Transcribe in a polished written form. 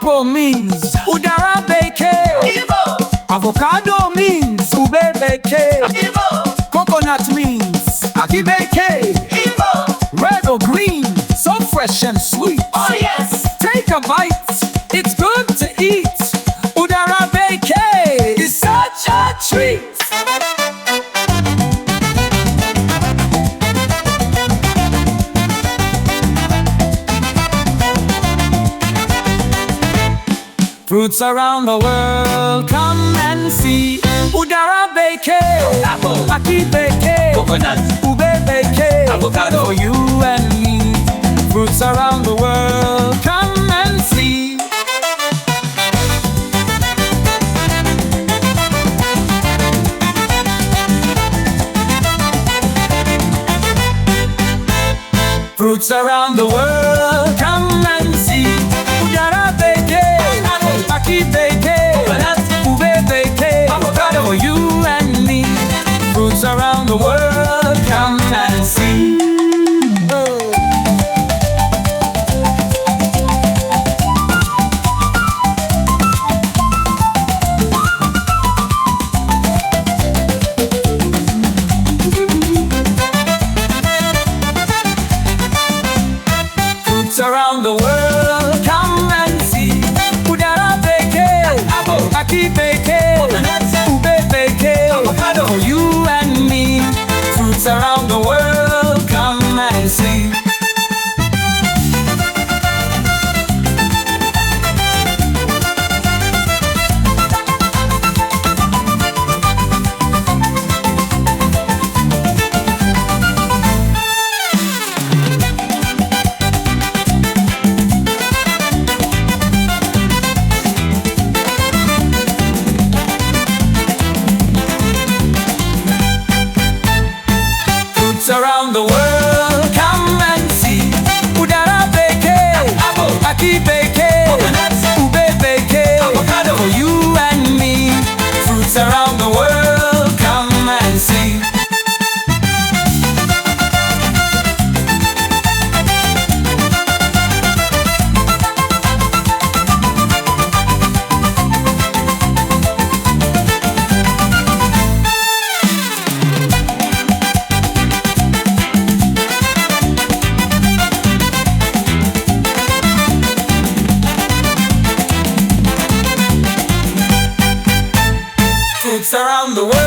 Mango means Ụdara Bekee. Igbo. Avocado means Ube Bekee. Igbo. Coconut means Akị Bekee. Igbo. Red or green, so fresh and sweet. Oh yes. Take a bite, it's good to eat. Ụdara Bekee is such a treat. Fruits around the world, come and see. Ụdara Bekee, Apple. Akị Bekee, Coconut. Ube Bekee, Avocado. for you and me. Fruits around the world, come and see. Fruits around the world, come and see. Ụdara Bekee, Akị Bekee, Coconut. Ube Bekee, Avocado. for you and me. Fruits around the world, come and see. Oh. Fruits around the world, come and see. Ụdara Bekee, Apple. Akị Bekee, Coconut. Ube Bekee, Avocado. for you and me. Fruits around the world, come and see. Fruits around the world, come and see. Ụdara Bekee, Apple. Akị Bekee, Coconut. Ube Bekee, Avocado. for you and me. Fruits around the world, come and see. Fruits around the world.